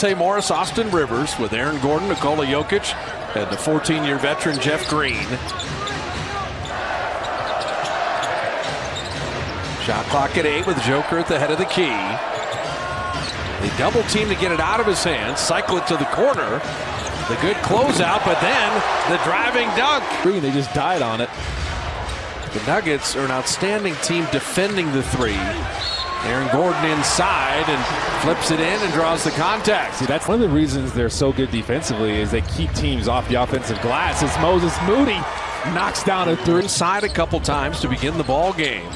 Morris, Austin Rivers with Aaron Gordon, Nikola Jokic, and the 14-year veteran Jeff Green. Shot clock at 8 with Joker at the head of the key. They double team to get it out of his hands, cycle it to the corner. The good closeout, but then the driving dunk. They just died on it. The Nuggets are an outstanding team defending the three. Aaron Gordon inside and flips it in and draws the contact. See, that's one of the reasons they're so good defensively is they keep teams off the offensive glass. It's Moses Moody knocks down a three. Inside a couple times to begin the ball game.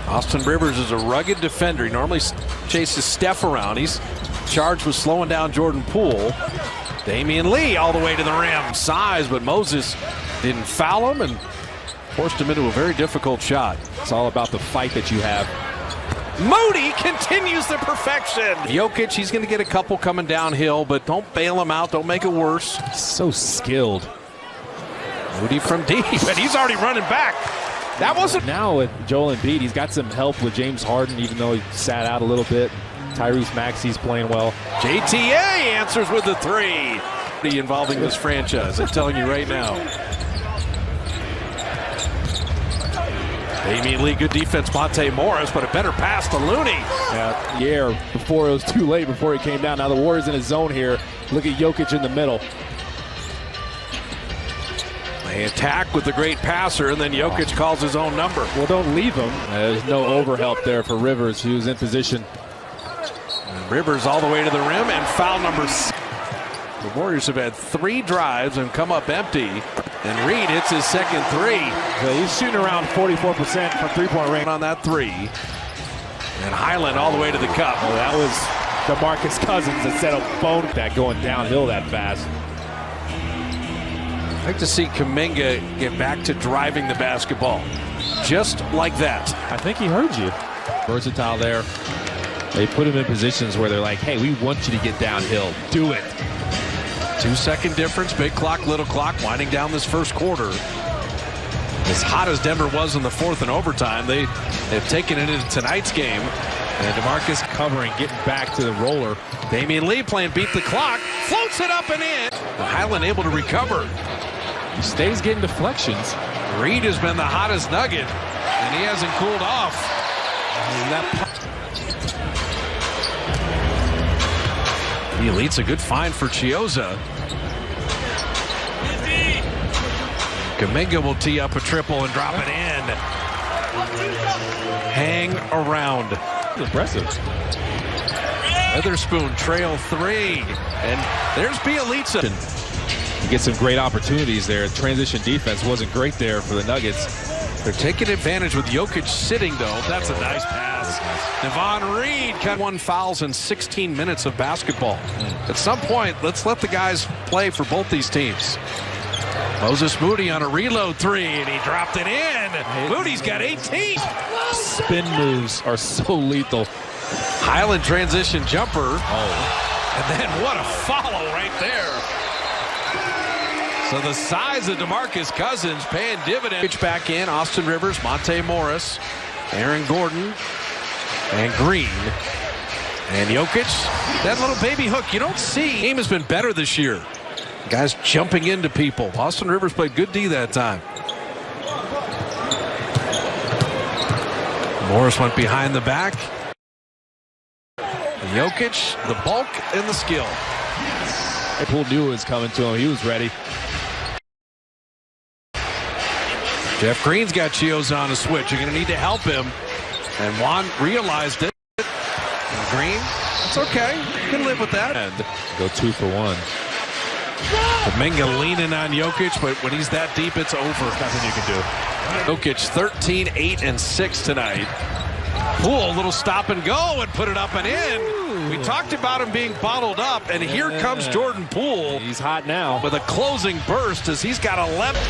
Austin Rivers is a rugged defender. He normally chases Steph around. He's charged with slowing down Jordan Poole. Damian Lee all the way to the rim. Size, but Moses didn't foul him and forced him into a very difficult shot. It's all about the fight that you have. Moody continues the perfection. Jokic, he's going to get a couple coming downhill, but don't bail him out. Don't make it worse. So skilled. Moody from deep, and he's already running back. That wasn't. Now with Joel Embiid, he's got some help with James Harden, even though he sat out a little bit. Tyrese Maxey's playing well. JTA answers with the three. Involving this franchise, I'm telling you right now. Damian Lee, good defense, Monte Morris, but a better pass to Looney. Yeah, before it was too late, before he came down. Now the Warriors in his zone here. Look at Jokic in the middle. They attack with the great passer, and then Jokic calls his own number. Well, don't leave him. There's no overhelp there for Rivers, who's in position. And Rivers all the way to the rim, and foul number 6. The Warriors have had 3 drives and come up empty. And Reed hits his second three. So he's shooting around 44% from three-point range on that three. And Highland all the way to the cup. Oh, that was DeMarcus Cousins that set up bone that going downhill that fast. I'd like to see Kuminga get back to driving the basketball. Just like that. I think he heard you. Versatile there. They put him in positions where they're like, hey, we want you to get downhill. Do it. 2-second difference, big clock, little clock, winding down this first quarter. As hot as Denver was in the fourth and overtime, they've taken it into tonight's game. And DeMarcus covering, getting back to the roller. Damian Lee playing beat the clock, floats it up and in. Highland able to recover. He stays getting deflections. Reed has been the hottest Nugget, and he hasn't cooled off. The Elite's a good find for Chiozza. Kuminga will tee up a triple and drop it in. Hang around. Impressive. Witherspoon trail 3. And there's Bjelica. You get some great opportunities there. Transition defense wasn't great there for the Nuggets. They're taking advantage with Jokic sitting, though. That's a nice pass. Devon Reed cut 1 fouls in 16 minutes of basketball. At some point, let's let the guys play for both these teams. Moses Moody on a reload 3, and he dropped it in. Moody's got 18. Spin moves are so lethal. Highland transition jumper. And then what a follow right there. So the size of DeMarcus Cousins paying dividends. Back in, Austin Rivers, Monte Morris, Aaron Gordon, and Green. And Jokic, that little baby hook you don't see. Game has been better this year. Guys jumping into people. Austin Rivers played good D that time. Morris went behind the back. Jokic, the bulk and the skill. Poole knew it was coming to him. He was ready. Jeff Green's got Chiozza on a switch. You're going to need to help him. And Juan realized it. And Green, it's okay. You can live with that. And go 2 for 1. Kuminga leaning on Jokic, but when he's that deep, it's over. There's nothing you can do. Jokic 13, 8, and 6 tonight. Poole, a little stop and go and put it up and in. We talked about him being bottled up, and here comes Jordan Poole. He's hot now. With a closing burst as he's got 11.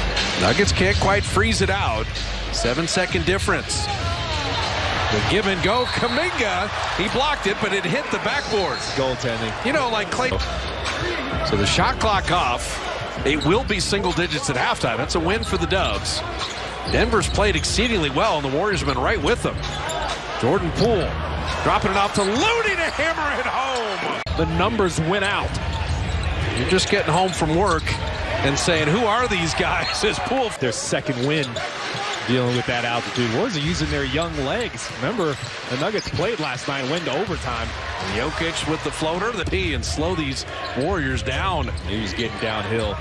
Nuggets can't quite freeze it out. 7-second difference. The give and go. Kuminga, he blocked it, but it hit the backboard. Goaltending. You know, like Clay. So the shot clock off. It will be single digits at halftime. That's a win for the Dubs. Denver's played exceedingly well, and the Warriors have been right with them. Jordan Poole Dropping it off to Looney to hammer it home. The numbers went out. You're just getting home from work and saying, who are these guys? As Poole. Their second win dealing with that altitude. Warriors are using their young legs. Remember, the Nuggets played last night and went to overtime. Jokic with the floater, the P, and slow these Warriors down. He was getting downhill.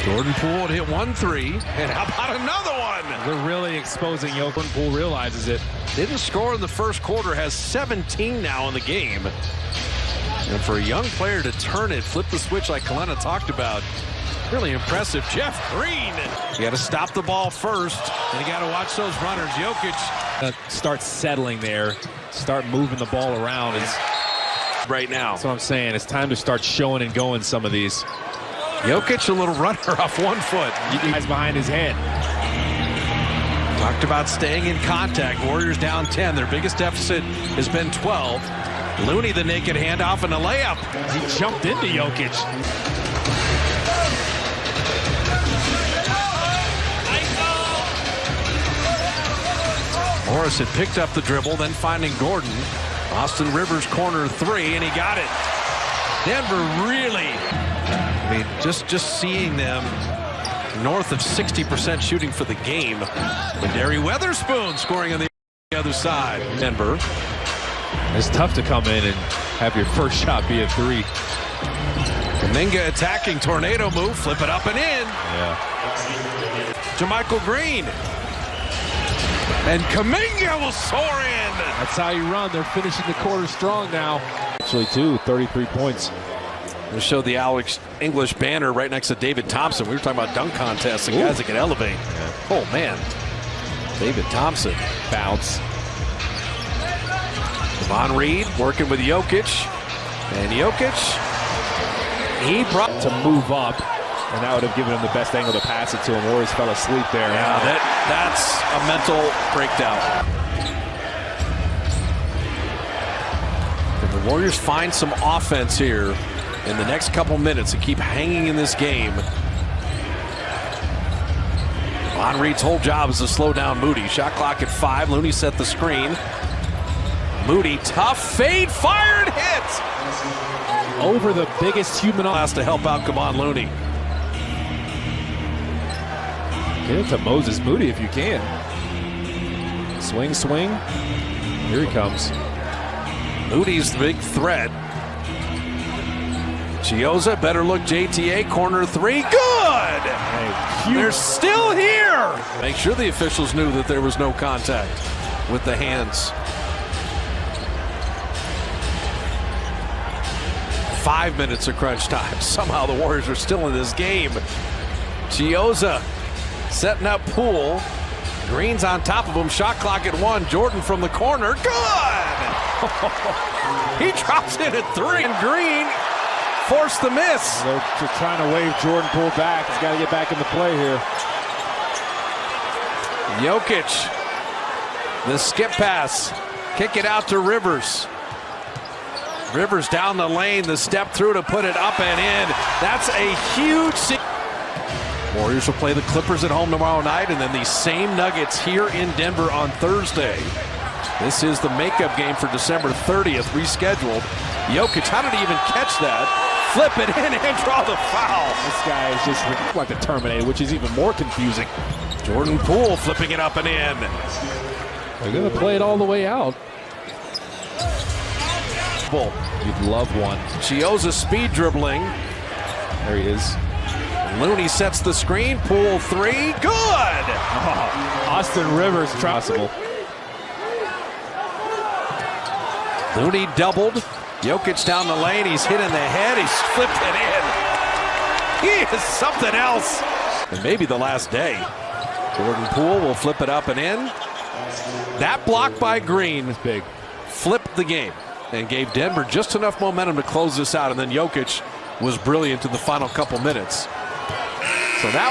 Jordan Poole would hit 1-3, and how about another one? They're really exposing Jokic. Poole realizes it. Didn't score in the first quarter, has 17 now in the game. And for a young player to turn it, flip the switch like Kalena talked about, really impressive. Jeff Green. You got to stop the ball first, and you got to watch those runners. Jokic Start settling there. Start moving the ball around. right now. That's what I'm saying. It's time to start showing and going some of these. Jokic, a little runner off 1 foot. He's behind his head. Talked about staying in contact. Warriors down 10. Their biggest deficit has been 12. Looney, the naked handoff and a layup. He jumped into Jokic. Morris had picked up the dribble, then finding Gordon. Austin Rivers corner 3, and he got it. Denver really, just seeing them north of 60% shooting for the game. And Derry Weatherspoon scoring on the other side. Denver. It's tough to come in and have your first shot be a 3. Kuminga attacking, tornado move, flip it up and in. Yeah. JaMychal Green. And Kuminga will soar in. That's how you run. They're finishing the quarter strong now. Actually, 33 points. We showed the Alex English banner right next to David Thompson. We were talking about dunk contests and guys that can elevate. Yeah. Oh, man. David Thompson. Bounce. Von Reed working with Jokic. And Jokic, he brought To move up, and that would have given him the best angle to pass it to him. Warriors fell asleep there. Yeah, that's a mental breakdown. Can the Warriors find some offense here in the next couple minutes and keep hanging in this game? Von Reed's whole job is to slow down Moody. Shot clock at 5. Looney set the screen. Moody, tough fade, fired, hit! Over the biggest human Has to help out Kevon Looney. Get it to Moses Moody if you can. Swing, swing. Here he comes. Moody's the big threat. Chioza, better look, JTA, corner 3, good! Hey, They're still here! Make sure the officials knew that there was no contact with the hands. 5 minutes of crunch time. Somehow the Warriors are still in this game. Chioza setting up Poole. Green's on top of him. Shot clock at 1. Jordan from the corner. Good! He drops in at 3. And Green forced the miss. They're trying to wave Jordan Poole back. He's got to get back in the play here. Jokic. The skip pass. Kick it out to Rivers. Rivers down the lane. The step through to put it up and in. That's a huge... Warriors will play the Clippers at home tomorrow night, and then these same Nuggets here in Denver on Thursday. This is the makeup game for December 30th, rescheduled. Jokic, how did he even catch that? Flip it in and draw the foul. This guy is just like the Terminator, which is even more confusing. Jordan Poole flipping it up and in. They're going to play it all the way out. You'd love one. Chioza speed dribbling. There he is. Looney sets the screen. Poole 3. Good! Oh, Austin Rivers, possible. Looney doubled. Jokic down the lane. He's hit in the head. He's flipped it in. He is something else. And maybe the last day. Jordan Poole will flip it up and in. That block by Green It's big. flipped the game and gave Denver just enough momentum to close this out. And then Jokic was brilliant in the final couple minutes. So that